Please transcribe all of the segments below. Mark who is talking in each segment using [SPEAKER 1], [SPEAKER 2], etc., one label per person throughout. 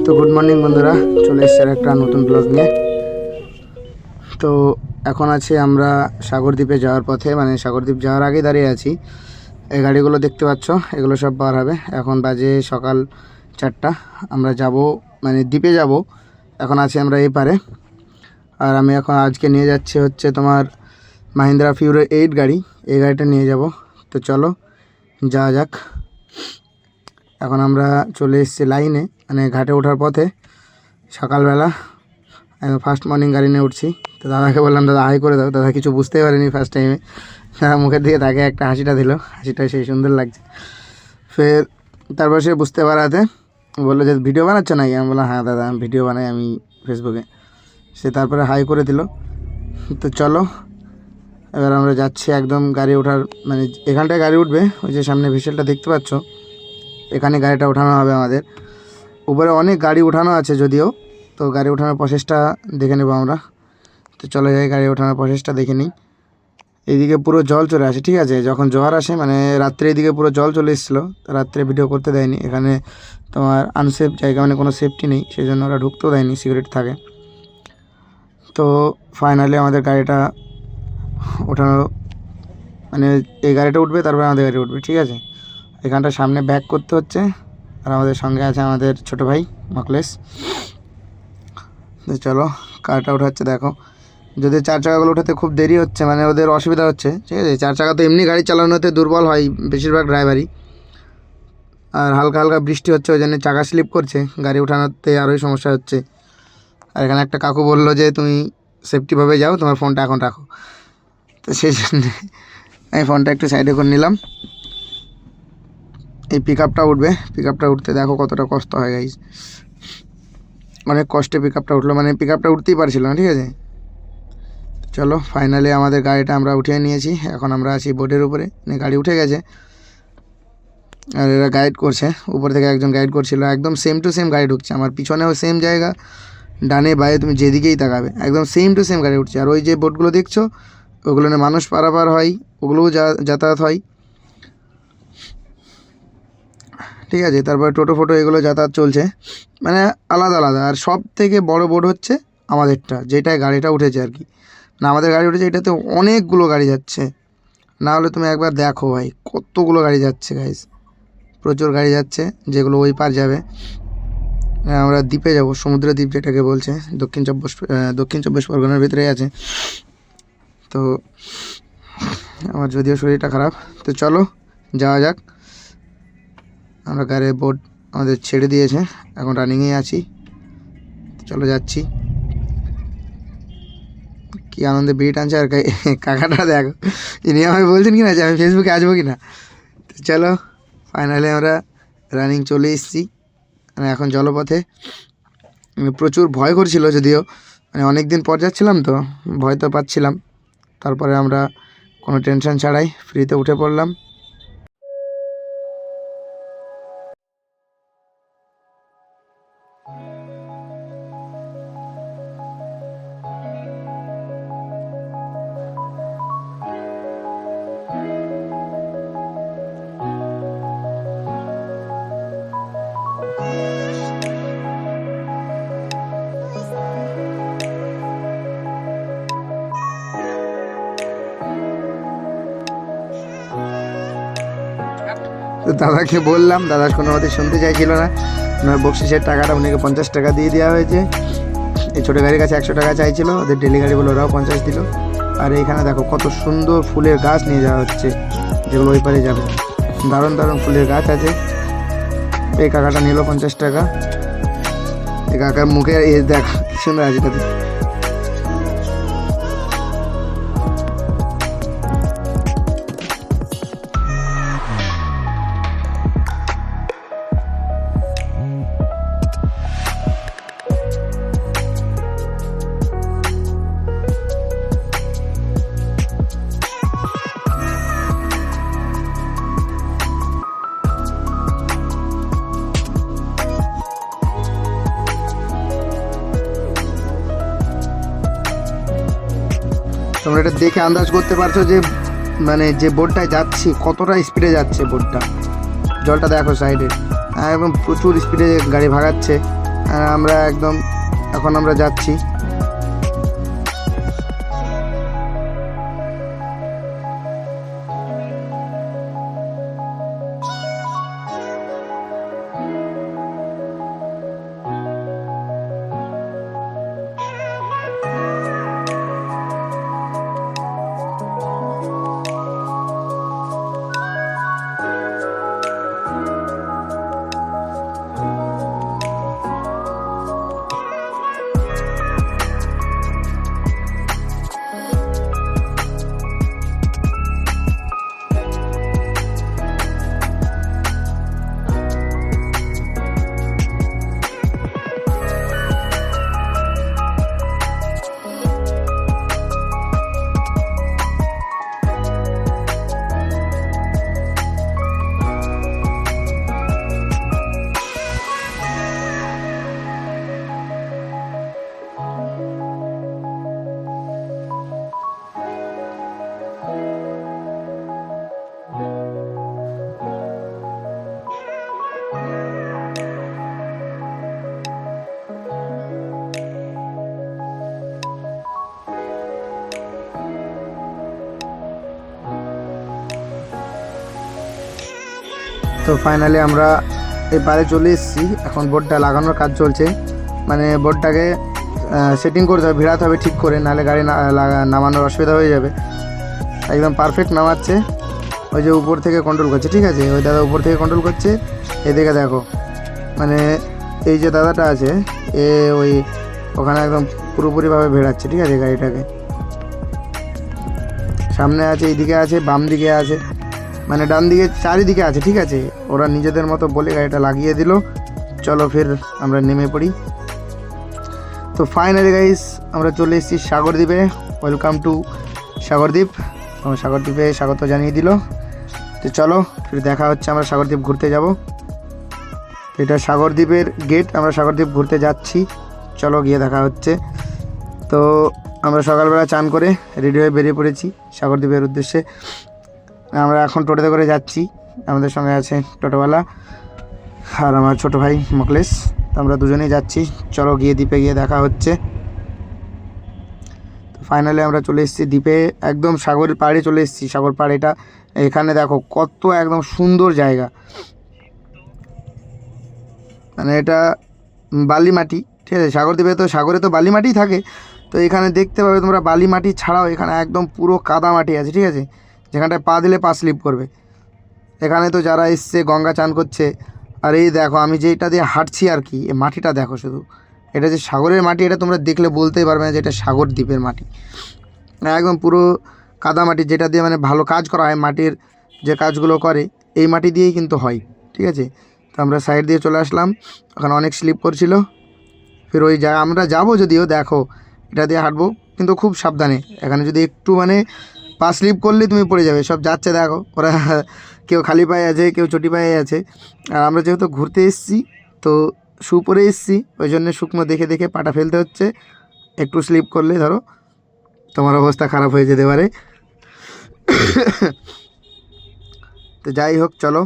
[SPEAKER 1] তো good morning বন্ধুরা, চলে এসেছে একটা নতুন ব্লগ নিয়ে। তো এখন আছি আমরা সাগরদ্বীপে যাওয়ার পথে, মানে সাগরদ্বীপ যাওয়ার আগে দাঁড়িয়ে আছি। এই গাড়িগুলো দেখতে পাচ্ছ, এগুলো সব বার হবে। এখন বাজে সকাল 4টা। আমরা যাব, মানে দ্বীপে যাব। এখন আছি আমরা এই পারে। আর আমি এখন আজকে নিয়ে যাচ্ছি হচ্ছে তোমার মাহিন্দ্রা ফিউরো 8 গাড়ি। এই গাড়িটা নিয়ে যাব। তো চলো যাওয়া যাক। এখন আমরা চলে এসেছি লাইনে, মানে ঘাটে ওঠার পথে। সকালবেলা ফার্স্ট মর্নিং গাড়ি নিয়ে উঠছি। তো দাদাকে বললাম, দাদা হাই করে দাও। দাদা কিছু বুঝতেই পারেনি ফার্স্ট টাইমে। দাদা মুখের দিকে তাকে একটা হাসিটা দিল, হাসিটা সেই সুন্দর লাগছে। ফের তারপর সে বুঝতে পারাতে বললো যে ভিডিও বানাচ্ছ নাকি? আমি বললাম হ্যাঁ দাদা, আমি ভিডিও বানাই আমি ফেসবুকে। সে তারপরে হাই করে দিল। তো চলো এবার আমরা যাচ্ছি একদম গাড়ি ওঠার, মানে এখানটায় গাড়ি উঠবে। ওই যে সামনে ভিসেলটা দেখতে পাচ্ছ, এখানে গাড়িটা ওঠানো হবে আমাদের। উপরে অনেক গাড়ি ওঠানো আছে যদিও, তো গাড়ি ওঠানোর প্রসেসটা দেখে নেব আমরা। তো চলে যাই, গাড়ি ওঠানোর প্রসেসটা দেখে নিই। এইদিকে পুরো জল চলে আসে, ঠিক আছে? যখন জোয়ার আসে, মানে রাত্রে এদিকে পুরো জল চলে এসেছিলো, তো রাত্রে ভিডিও করতে দেয়নি। এখানে তোমার আনসেফ জায়গা, মানে কোনো সেফটি নেই, সেই জন্য ওরা ঢুকতেও দেয়নি, সিকিউরিটি থাকে। তো ফাইনালি আমাদের গাড়িটা ওঠানো, মানে এই গাড়িটা উঠবে, তারপরে আমাদের গাড়ি উঠবে, ঠিক আছে? এখানটা সামনে ব্যাক করতে হচ্ছে। আর আমাদের সঙ্গে আছে আমাদের ছোটো ভাই মকলেশ। তো চলো কারটা উঠাচ্ছে, দেখো। যদি 4 চাকাগুলো ওঠাতে খুব দেরি হচ্ছে, মানে ওদের অসুবিধা হচ্ছে, ঠিক আছে? 4 চাকা তো এমনি গাড়ি চালানোতে দুর্বল হয় বেশিরভাগ ড্রাইভারই। আর হালকা হালকা বৃষ্টি হচ্ছে, ওই জন্য চাকা স্লিপ করছে, গাড়ি ওঠানোতে আরোই সমস্যা হচ্ছে। আর এখানে একটা কাকু বললো যে তুমি সেফটিভাবে যাও, তোমার ফোনটা এখন রাখো। তো সেই জন্যে আমি ফোনটা একটু সাইডে করে নিলাম। এই পিক আপটা উঠবে, পিক আপটা উঠতে দেখো কতটা কষ্ট হয় গাইজ। অনেক কষ্টে পিক আপটা উঠলো, মানে পিক আপটা উঠতেই পারছিল না, ঠিক আছে? চলো ফাইনালি আমাদের গাড়িটা আমরা উঠিয়ে নিয়েছি। এখন আমরা আছি বোর্ডের উপরে, মানে গাড়ি উঠে গেছে। আর এরা গাইড করছে, উপর থেকে একজন গাইড করছিল। একদম সেম টু সেম গাড়ি ঢুকছে, আমার পিছনেও সেম জায়গা, ডানে বায়ে তুমি যেদিকেই তাকাবে একদম সেম টু সেম গাড়ি উঠছে। আর ওই যে বোটগুলো দেখছো, ওগুলো নিয়ে মানুষ পারাপার হয়, ওগুলোও যাতায়াত হয়, ঠিক আছে? তারপর টোটো ফোটো এগুলো যাতায়াত চলছে, মানে আলাদা আলাদা। আর সব থেকে বড় বোট হচ্ছে আমাদেরটা, যেটায় গাড়িটা উঠেছে আর কি। না আমাদের গাড়ি উঠেছে, এটাতে অনেকগুলো গাড়ি যাচ্ছে। না হলে তুমি একবার দেখো ভাই, কতগুলো গাড়ি যাচ্ছে গাইস, প্রচুর গাড়ি যাচ্ছে, যেগুলো ওই পার যাবে। আমরা দ্বীপে যাব, সমুদ্র দ্বীপ যেটাকে বলছে, দক্ষিণ চব্বিশ পরগনার ভিতরেই আছে। তো আমার যদিও শরীরটা খারাপ, তো চলো যাওয়া যাক। আমরা গাড়ির বোট আমাদের ছেড়ে দিয়েছে, এখন রানিংয়ে আছি। চলো যাচ্ছি। কি আনন্দে বিড়ি টানছে। আর কাকাটা দেখো, ইনি আমাকে বলছেন কি না যে আমি ফেসবুকে আসবো কি না। তো চলো ফাইনালি আমরা রানিং চলে এসেছি, মানে এখন জলপথে। প্রচুর ভয় করছিল যদিও, মানে অনেক দিন পর যাচ্ছিলাম তো ভয় তো পাচ্ছিলাম। তারপরে আমরা কোনো টেনশন ছাড়াই ফ্রিতে উঠে পড়লাম। তো দাদাকে বললাম, দাদা কোনো মতে শুনতে চাইছিল না। ওনার বকশিসের টাকাটা উনিকে 50 টাকা দিয়ে দেওয়া হয়েছে। এই ছোটো গাড়ির কাছে 100 টাকা চাইছিল, ওদের ডেলি গাড়ি বলে ওরাও 50 দিল। আর এইখানে দেখো কত সুন্দর ফুলের গাছ নিয়ে যাওয়া হচ্ছে, যেগুলো ওই পারে যাবে। দারুণ দারুণ ফুলের গাছ আছে। এই কাকাটা নিল 50 টাকা। এই কাকার মুখে দেখ কি সুন্দর আছে তাদের। তোমরা এটা দেখে আন্দাজ করতে পারছো যে মানে যে বোটটায় যাচ্ছি কতটা স্পিডে যাচ্ছে বোটটা। জলটা দেখো সাইডে, একদম প্রচুর স্পিডে গাড়ি ভাগাচ্ছে। আমরা একদম এখন আমরা যাচ্ছি। তো ফাইনালি আমরা এই পারে চলে এসেছি। এখন বোর্ডটা লাগানোর কাজ চলছে, মানে বোর্ডটাকে সেটিং করতে হবে, ভিড়াতে হবে ঠিক করে, নাহলে গাড়ি নামানোর অসুবিধা হয়ে যাবে। একদম পারফেক্ট নামাচ্ছে। ওই যে উপর থেকে কন্ট্রোল করছে, ঠিক আছে, ওই দাদা উপর থেকে কন্ট্রোল করছে। এদিকে দেখো, মানে এই যে দাদাটা আছে এ ওই ওখানে একদম পুরোপুরিভাবে ভেড়াচ্ছে, ঠিক আছে গাড়িটাকে। সামনে আছে, এইদিকে আছে, বাম দিকে আছে, মানে ডান দিকে, চারিদিকে আছে, ঠিক আছে। ওরা নিজেদের মতো বলে গাড়িটা লাগিয়ে দিল। চলো ফের আমরা নেমে পড়ি। তো ফাইনালি গাইস আমরা চলে এসেছি সাগরদ্বীপে। Welcome to Sagardwip. সাগরদ্বীপে স্বাগত জানিয়ে দিল। তো চলো ফির দেখা হচ্ছে, আমরা সাগরদ্বীপ ঘুরতে যাব। এটা সাগরদ্বীপের গেট, আমরা সাগরদ্বীপ ঘুরতে যাচ্ছি। চলো গিয়ে দেখা হচ্ছে। তো আমরা সকালবেলা চান করে রেডি হয়ে বেরিয়ে পড়েছি সাগরদ্বীপের উদ্দেশ্যে। আমরা এখন টোটোতে করে যাচ্ছি। আমাদের সঙ্গে আছে টোটোওয়ালা আর আমার ছোটো ভাই মকলেশ। আমরা দুজনেই যাচ্ছি। চলো গিয়ে দ্বীপে গিয়ে দেখা হচ্ছে। তো ফাইনালি আমরা চলে এসেছি দ্বীপে, একদম সাগরের পাড়ে চলে এসেছি। সাগর পাড় এটা, এখানে দেখো কত একদম সুন্দর জায়গা, মানে এটা বালি মাটি, ঠিক আছে। সাগরদ্বীপে তো সাগরে তো বালি মাটিই থাকে, তো এখানে দেখতে পাবে তোমরা বালি মাটি ছাড়াও এখানে একদম পুরো কাদা মাটি আছে, ঠিক আছে, যেখানটায় পা দিলে পা স্লিপ করবে। এখানে তো যারা এসছে গঙ্গা চান করছে। আর এই দেখো আমি যেটা দিয়ে হাঁটছি আর কি, এই মাটিটা দেখো শুধু, এটা যে সাগরের মাটি, এটা তোমরা দেখলে বলতেই পারবে না যে এটা সাগর দ্বীপের মাটি। একদম পুরো কাদা মাটি, যেটা দিয়ে মানে ভালো কাজ করা হয়, মাটির যে কাজগুলো করে এই মাটি দিয়েই কিন্তু হয়, ঠিক আছে। তো আমরা সাইড দিয়ে চলে আসলাম, ওখানে অনেক স্লিপ করছিল। ফির ওই জায়গা আমরা যাবো, যদিও দেখো এটা দিয়ে হাঁটবো, কিন্তু খুব সাবধানে। এখানে যদি একটু মানে পা স্লিপ করলে তুমি পড়ে যাবে। সব যাচ্ছে দেখো, ওরা কেউ খালি পায়ে আছে, কেউ চটি পায়ে আছে। আর আমরা যেহেতু ঘুরতে এসেছি, তো শু পরে এসেছি, ওই জন্য শুকনো দেখে দেখে পাটা ফেলতে হচ্ছে। একটু স্লিপ করলে ধরো তোমার অবস্থা খারাপ হয়ে যেতে পারে। তো যাই হোক, চলো।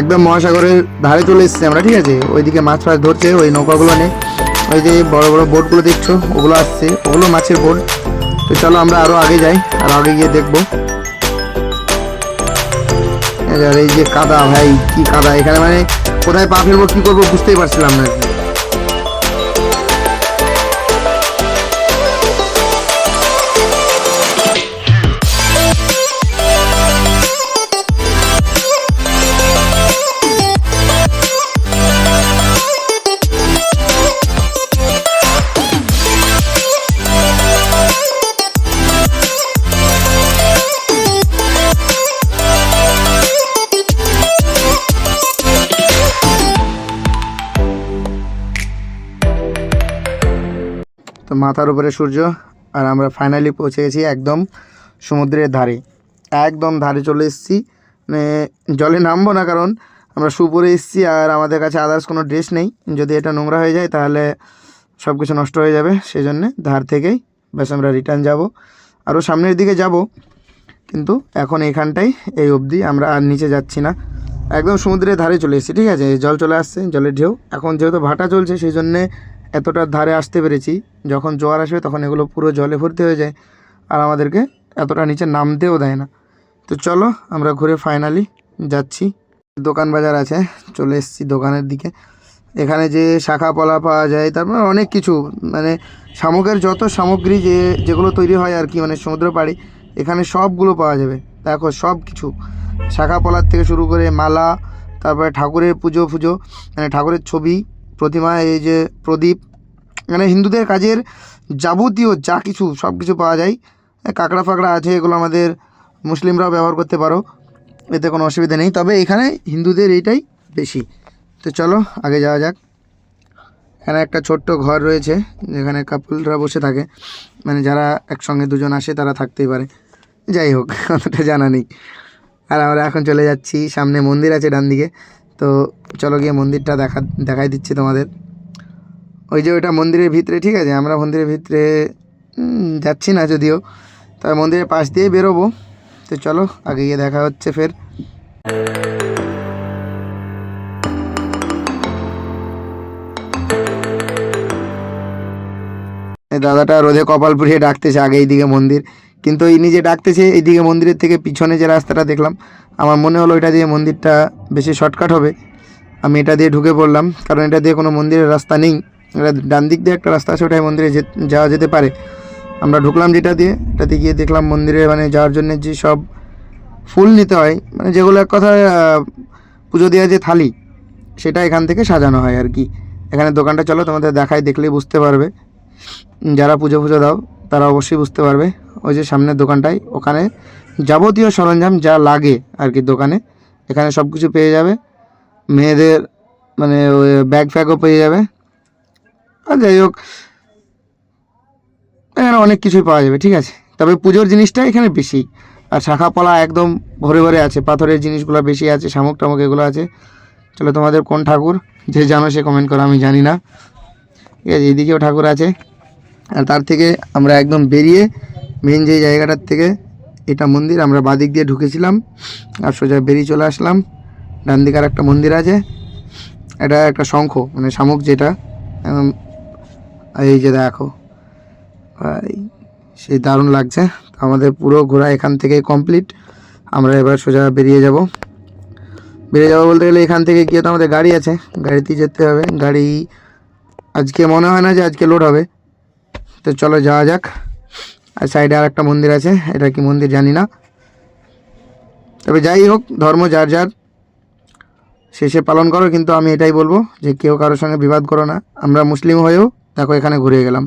[SPEAKER 1] একদম মহাসাগরের ধারে চলে এসেছি আমরা, ঠিক আছে। ওইদিকে মাছ ফাছ ধরছে ওই নৌকাগুলো নিয়ে, ওই যে বড় বড় বোটগুলো দেখছো ওগুলো আসছে, ওগুলো মাছের বোট। তো চলো আমরা আরও আগে যাই, আর আগে গিয়ে দেখবো। এই যে কাদা, ভাই কি কাদা এখানে, মানে কোথায় পা ফেলবো কী করবো বুঝতেই পারছিলাম না। তো মাথার উপরে সূর্য, আর আমরা ফাইনালি পৌঁছে গেছি একদম সমুদ্রের ধারে। একদম ধারে চলে এসেছি, মানে জলে নামবো না কারণ আমরা শু পরে এসেছি আর আমাদের কাছে আদার্স কোনো ড্রেস নেই, যদি এটা নোংরা হয়ে যায় তাহলে সব কিছু নষ্ট হয়ে যাবে, সেই জন্যে ধার থেকেই ব্যাস আমরা রিটার্ন যাব। আরও সামনের দিকে যাব, কিন্তু এখন এইখানটাই এই অবধি, আমরা আর নিচে যাচ্ছি না, একদম সমুদ্রের ধারে চলে এসেছি। ঠিক আছে, জল চলে আসছে, জলের ঢেউ এখন যেহেতু ভাটা চলছে সেই জন্যে এতটা ধারে আসতে পেরেছি। যখন জোয়ার আসবে তখন এগুলো পুরো জলে ভর্তি হয়ে যায় আর আমাদেরকে এতটা নিচে নামতেও দেয় না। তো চলো আমরা ঘুরে ফাইনালি যাচ্ছি। দোকান বাজার আছে, চলে এসেছি দোকানের দিকে। এখানে যে শাখা পলা পাওয়া যায়, তারপর অনেক কিছু, মানে শামুকের যত সামগ্রী যেগুলো তৈরি হয় আর কি, মানে সমুদ্র পাড়ে এখানে সবগুলো পাওয়া যাবে। দেখো সব কিছু, শাখা পলার থেকে শুরু করে মালা, তারপরে ঠাকুরের পুজো মানে ঠাকুরের ছবি, প্রতিমা, এই যে প্রদীপ, মানে হিন্দুদের কাজের যাবতীয় যা কিছু সব কিছু পাওয়া যায়। কাঁকড়া ফাকড়া আছে, এগুলো আমাদের মুসলিমরাও ব্যবহার করতে পারো, এতে কোনো অসুবিধা নেই, তবে এখানে হিন্দুদের এইটাই বেশি। তো চলো আগে যাওয়া যাক। এখানে একটা ছোট্ট ঘর রয়েছে যেখানে কাপলরা বসে থাকে, মানে যারা একসঙ্গে দুজন আসে তারা থাকতেই পারে, যাই হোক অতটা জানা নেই। আর আমরা এখন চলে যাচ্ছি, সামনে মন্দির আছে ডান দিকে, তো চলো গিয়ে মন্দিরটা দেখাই দিচ্ছি তোমাদের। ওই যে ওইটা মন্দিরের ভিতরে, ঠিক আছে, আমরা মন্দিরের ভিতরে যাচ্ছি না যদিও, তবে মন্দিরের পাশ দিয়েই বেরোবো। তো চলো আগে গিয়ে দেখা হচ্ছে ফের। এই দাদাটা রোদে কপাল পুড়িয়ে ডাকতেছে আগে এইদিকে মন্দির, কিন্তু এই নিজে ডাকতেছে এইদিকে মন্দিরের থেকে পিছনে যে রাস্তাটা দেখলাম, আমার মনে হলো এটা দিয়ে মন্দিরটা বেশি শর্টকাট হবে। আমি এটা দিয়ে ঢুকে পড়লাম, কারণ এটা দিয়ে কোনো মন্দিরের রাস্তা নেই, এটা ডান দিক দিয়ে একটা রাস্তা আছে, ওটাই মন্দিরে যাওয়া যেতে পারে। আমরা ঢুকলাম যেটা দিয়ে, এটাতে গিয়ে দেখলাম মন্দিরে মানে যাওয়ার জন্য যে সব ফুল নিতে হয়, মানে যেগুলো এক কথায় পুজো দেওয়া যে থালি, সেটা এখান থেকে সাজানো হয় আর কি। এখানে দোকানটা চলো তোমাদের দেখাই, দেখলেই বুঝতে পারবে, যারা পুজো দাও তারা অবশ্যই বুঝতে পারবে। ওই যে সামনের দোকানটায়, ওখানে যাবতীয় সরঞ্জাম যা লাগে আর কি দোকানে, এখানে সব কিছু পেয়ে যাবে। মেয়েদের মানে ওই ব্যাগ ফ্যাগও পেয়ে যাবে, আর যাই হোক এখানে অনেক কিছুই পাওয়া যাবে। ঠিক আছে, তবে পুজোর জিনিসটা এখানে বেশি, আর শাখা পলা একদম ভরে ভরে আছে, পাথরের জিনিসগুলো বেশি আছে, শামুক টামুক এগুলো আছে। চলো তোমাদের কোন ঠাকুর যে জানো সে কমেন্ট করো, আমি জানি না। ঠিক আছে, এইদিকেও ঠাকুর আছে, আর তার থেকে আমরা একদম বেরিয়ে মেন যে জায়গাটার থেকে, এটা মন্দির, আমরা বাদিক দিয়ে ঢুকেছিলাম আর সোজা বেরিয়ে চলে আসলাম। ডান দিকে আর একটা মন্দির আছে, এটা একটা শঙ্খ মানে শামুক যেটা, এই যে দেখো ভাই, সেই দারুণ লাগছে। আমাদের পুরো ঘোরা এখান থেকে কমপ্লিট, আমরা এবার সোজা বেরিয়ে যাব বলতে গেলে এখান থেকে গিয়ে তো আমাদের গাড়ি আছে, গাড়িতেই যেতে হবে। গাড়ি আজকে মনে হয় না যে আজকে লোড হবে, তো চলো যাওয়া যাক। আর সাইডে আর একটা মন্দির আছে, এটা কি মন্দির জানি না, তবে যাই হোক ধর্ম যার যার শেষে পালন করো, কিন্তু আমি এটাই বলবো যে কেউ কারোর সঙ্গে বিবাদ করো না। আমরা মুসলিম হয়েও দেখো এখানে ঘুরে গেলাম।